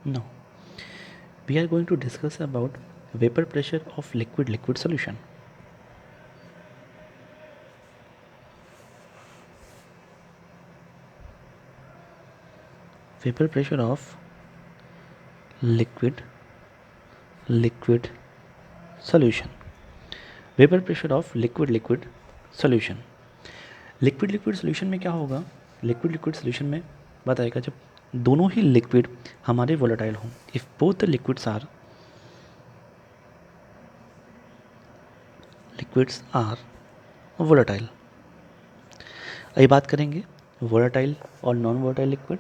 Now, we are going to discuss about vapor pressure of liquid solution. Vapor pressure of liquid solution. Vapor pressure of liquid solution. Liquid solution में क्या होगा? Liquid solution में बताएगा जब दोनों ही liquid हमारे वोलेटाइल हों, if both the liquids are volatile. अभी बात करेंगे वोलेटाइल और नॉन वोलेटाइल लिक्विड।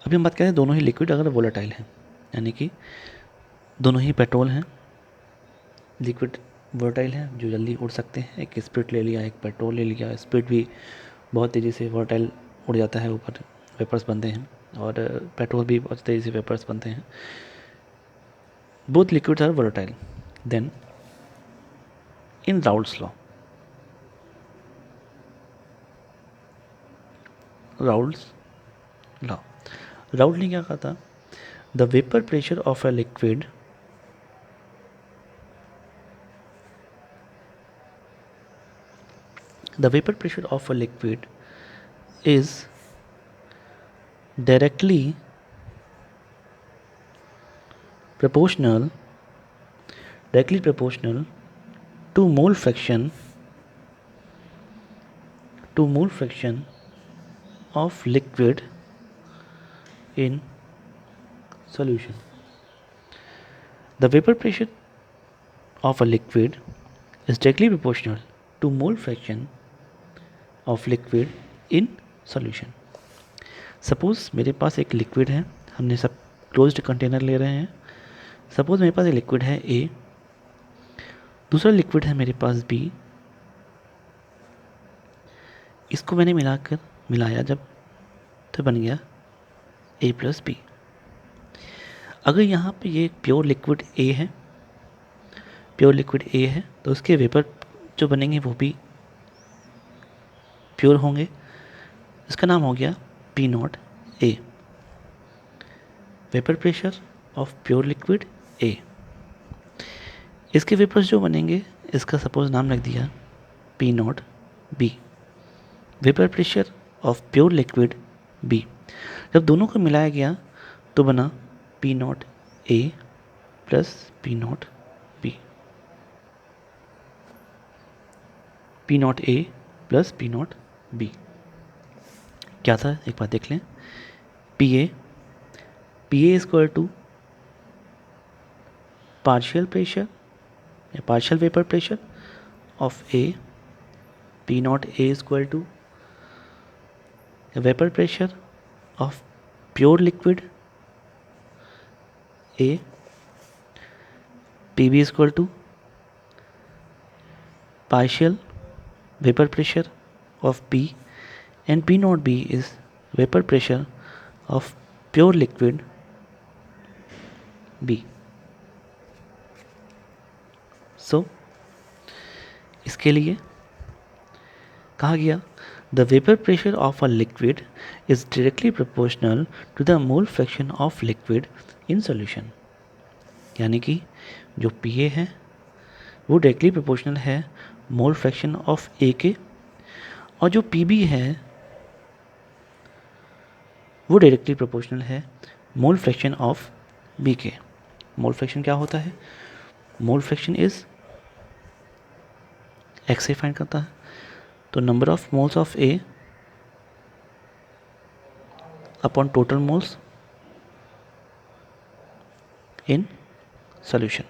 अभी हम बात करें दोनों ही लिक्विड अगर वोलेटाइल हैं, यानी कि दोनों ही पेट्रोल हैं, लिक्विड वोलेटाइल हैं जो जल्दी उड़ सकते हैं। एक स्पिरिट ले लिया, एक पेट्रोल ले लिया, स्पिरिट भी बहुत तेज़ी से वोलेटाइल उड़ जाता है, ऊपर वेपर्स बनते हैं, और पेट्रोल भी बहुत तेज़ी से वेपर्स बनते हैं। Both liquids are volatile. Then in Raoult's law, Raoult ने क्या कहा था? The vapour pressure of a liquid is directly proportional to mole fraction of liquid in solution. The vapor pressure of a liquid is directly proportional to mole fraction of liquid in solution. Suppose मेरे पास एक liquid है, हमने सब closed container ले रहे हैं। Suppose मेरे पास एक लिक्विड है A, दूसरा लिक्विड है मेरे पास B। इसको मैंने मिलाया जब, तो बन गया A प्लस B। अगर यहाँ पे ये प्योर लिक्विड A है, तो उसके वेपर जो बनेंगे वो भी प्योर होंगे। इसका नाम हो गया P naught A, vapour pressure of pure liquid A। इसके वेपर्स जो बनेंगे, इसका सपोज नाम रख दिया P naught B, vapour pressure of pure liquid B। जब दोनों को मिलाया गया तो बना P naught A plus P naught B, P naught A plus P naught B। क्या था एक बार देख लें। PA equal to partial pressure या partial vapour pressure of A, P naught A equal to vapour pressure of pure liquid A, PB equal to partial vapor pressure of P, and P naught B is vapor pressure of pure liquid B. So इसके लिए कहा गया the vapor pressure of a liquid is directly proportional to the mole fraction of liquid in solution। यानी कि जो PA है वो directly proportional है मोल फ्रैक्शन ऑफ A के, और जो PB है वो डायरेक्टली प्रोपोर्शनल है मोल फ्रैक्शन ऑफ B के। मोल फ्रैक्शन क्या होता है? मोल फ्रैक्शन इज X से फाइंड करता है, तो number of moles of A upon total moles in solution.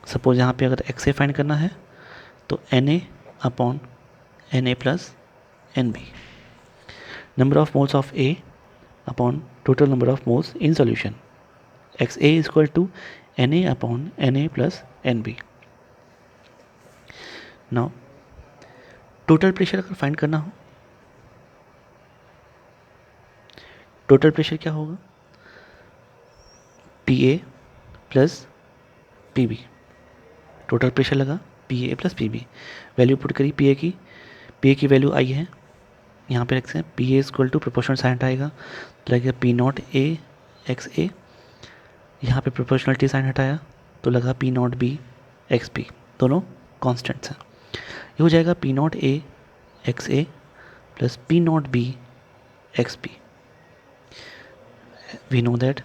Suppose यहाँ पे अगर X से फाइंड करना है तो Na upon Na plus Nb, number of moles of A upon total number of moles in solution, XA is equal to Na upon Na plus Nb। Now total pressure अगर find करना हो, total pressure क्या होगा? PA plus PB। Total pressure लगा PA plus PB, value put करी PA की value आई है, यहाँ पे रखते हैं PA equal to proportional sign आएगा, तो लगेगा P naught A x A, यहाँ पे प्रोपोर्शनलिटी साइन हटाया तो लगा P not B x B, दोनों कॉन्स्टेंट्स हैं। ये हो जाएगा P not A x A plus P not B x B. We know that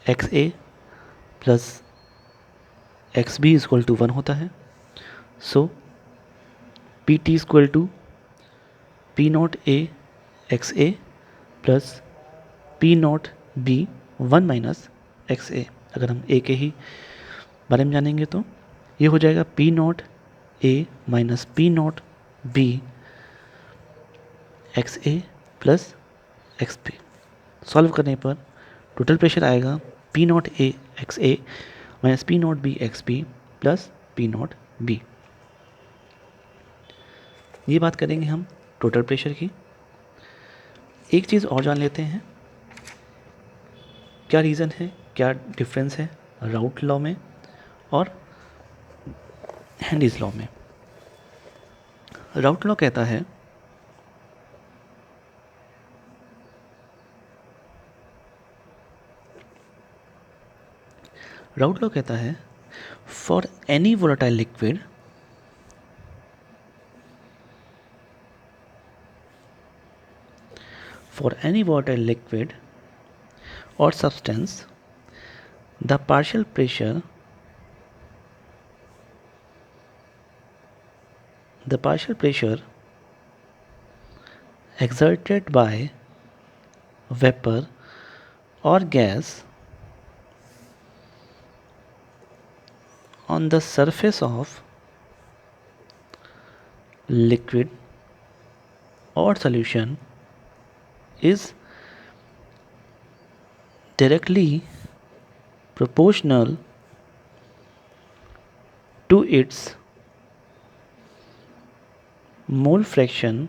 x A plus x B is equal to 1 होता है। So P T is equal to P not A x A plus P not B 1 minus x A. अगर हम ए के ही बारे में जानेंगे तो ये हो जाएगा P not A minus P not B X A plus x B. Solve करने पर टोटल प्रेशर आएगा P not A x A minus P not B x B plus P not B. ये बात करेंगे हम टोटल प्रेशर की। एक चीज़ और जान लेते हैं, क्या रीज़न है, क्या डिफरेंस है राउट लॉ में और हेनरीज लॉ में। राउट लॉ कहता है for any volatile liquid or substance, the partial pressure exerted by vapor or gas on the surface of liquid or solution is directly proportional to its mole fraction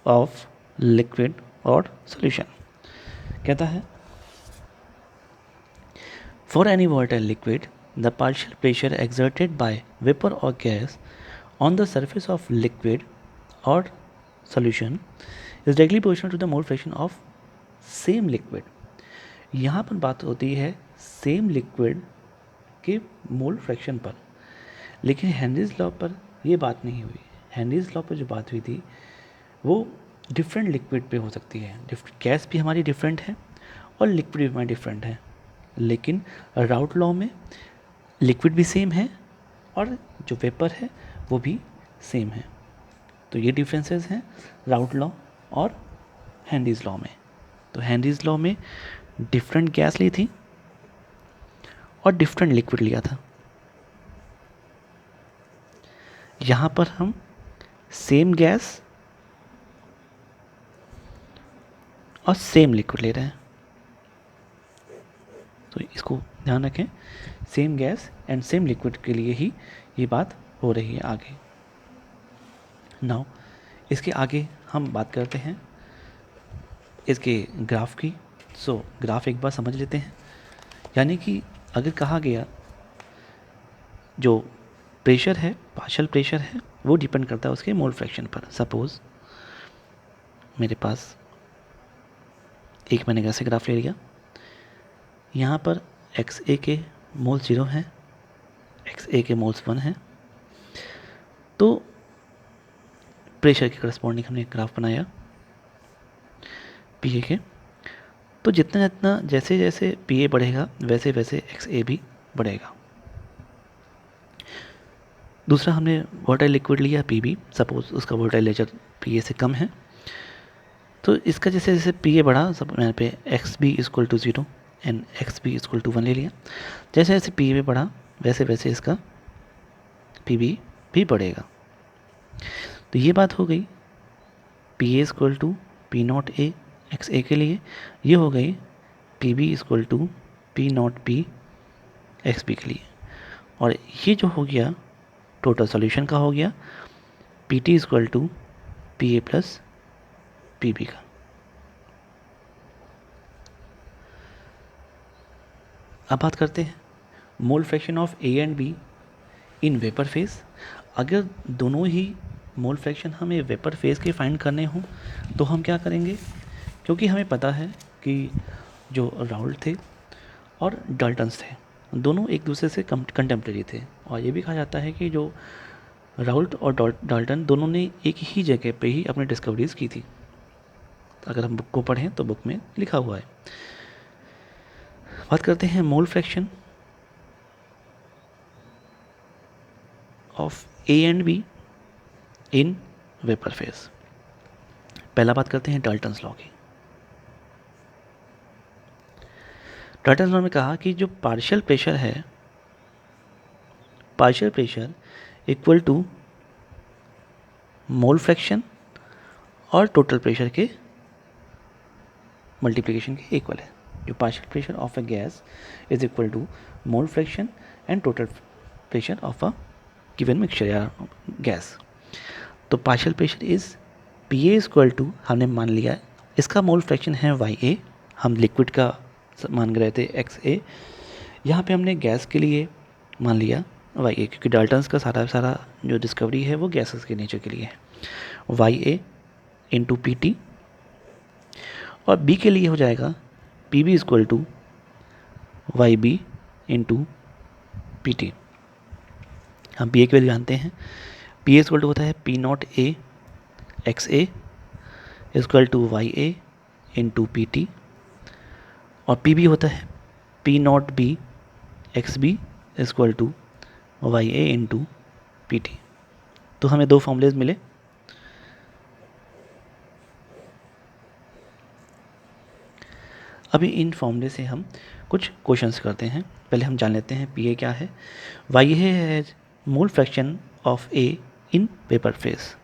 of liquid or solution। कहता है for any volatile liquid the partial pressure exerted by vapor or gas on the surface of liquid or solution is directly proportional to the mole fraction of same liquid. यहाँ पर बात होती है same liquid के mole fraction पर, लेकिन Henry's law पर ये बात नहीं हुई। हेनरीज लॉ पर जो बात हुई थी वो डिफरेंट लिक्विड पे हो सकती है। गैस भी हमारी डिफरेंट है और लिक्विड भी हमारी डिफरेंट है, लेकिन राउट लॉ में लिक्विड भी सेम है और जो वेपर है वो भी सेम है। तो ये डिफरेंसेस हैं राउट लॉ और हेनरीज लॉ में। तो हेनरीज लॉ में डिफरेंट गैस ली थी और डिफरेंट लिक्विड लिया था। यहाँ पर हम सेम गैस और सेम लिक्विड ले रहे हैं, तो इसको ध्यान रखें, same gas and same liquid के लिए ही ये बात हो रही है आगे। नाउ इसके आगे हम बात करते हैं इसके ग्राफ की। सो ग्राफ एक बार समझ लेते हैं। यानी कि अगर कहा गया जो प्रेशर है, पार्शियल प्रेशर है, वो डिपेंड करता है उसके मोल फ्रैक्शन पर। सपोज मेरे पास एक मैंने ऐसे ग्राफ ले लिया, यहाँ पर एक्स ए के मोल 0 हैं, एक्स ए के मोल्स 1 हैं, तो प्रेशर के करस्पॉन्डिंग हमने एक ग्राफ बनाया पी ए के। तो जितना जितना जैसे जैसे पी ए बढ़ेगा वैसे वैसे एक्स ए भी बढ़ेगा। दूसरा हमने वोलेटाइल लिक्विड लिया पी बी, सपोज उसका वोलेटाइल नेचर पी ए से कम है, तो इसका जैसे जैसे पी ए बढ़ा, सब यहाँ पे X B equal to 0 and X B equal to 1 ले लिया। जैसे जैसे पी ए बढ़ा वैसे वैसे इसका पी बी भी बढ़ेगा। तो ये बात हो गई P A equal to P not A x A के लिए। ये हो गई P B equal to P not B x B के लिए। और ये जो हो गया टोटल सॉल्यूशन का हो गया P T equal to P A plus P B का। अब बात करते हैं mole fraction of A and B in vapour phase. अगर दोनों ही मोल फ्रैक्शन हमें वेपर फेज के फाइंड करने हों तो हम क्या करेंगे, क्योंकि हमें पता है कि जो राउल्ट थे और डाल्टन्स थे, दोनों एक दूसरे से कंटेम्प्रेरी थे। और ये भी कहा जाता है कि जो राउल्ट और डाल्टन दोनों ने एक ही जगह पे ही अपनी डिस्कवरीज की थी। अगर हम बुक को पढ़ें तो बुक में लिखा हुआ है। बात करते हैं mole fraction of A and B in vapour phase. पहला बात करते हैं डाल्टन्स लॉ की। डाल्टन्स लॉ में कहा कि जो पार्शियल प्रेशर है, partial pressure equal to mole fraction और टोटल प्रेशर के मल्टीप्लिकेशन के इक्वल है। जो partial pressure of a gas is equal to mole fraction and total pressure of a given mixture या गैस। तो partial pressure is P A equal to, हमने मान लिया इसका मोल फ्रैक्शन है वाई ए, हम लिक्विड का मान रहे थे एक्स ए, यहाँ पे हमने गैस के लिए मान लिया वाई ए, क्योंकि डाल्टन्स का सारा जो डिस्कवरी है वो गैसेस के नेचर के लिए है। Y A into P T, और बी के लिए हो जाएगा P B equal to Y B into P T. हम पी ए की वैल्यू जानते हैं, पी ए इक्वल टू होता है P not A x A equal to Y A into P T, और पी बी होता है P not B x B equal to Y A into P T. तो हमें दो फॉर्मूलेज मिले। अभी इन फॉर्मूले से हम कुछ क्वेश्चंस करते हैं। पहले हम जान लेते हैं पी ए क्या है। वाई ए है मोल fraction of A in vapour phase.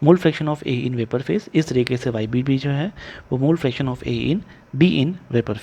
Mole fraction of A in vapour phase, इस तरीके से वाई बी भी जो है वो मोल fraction of A in B in vapour phase.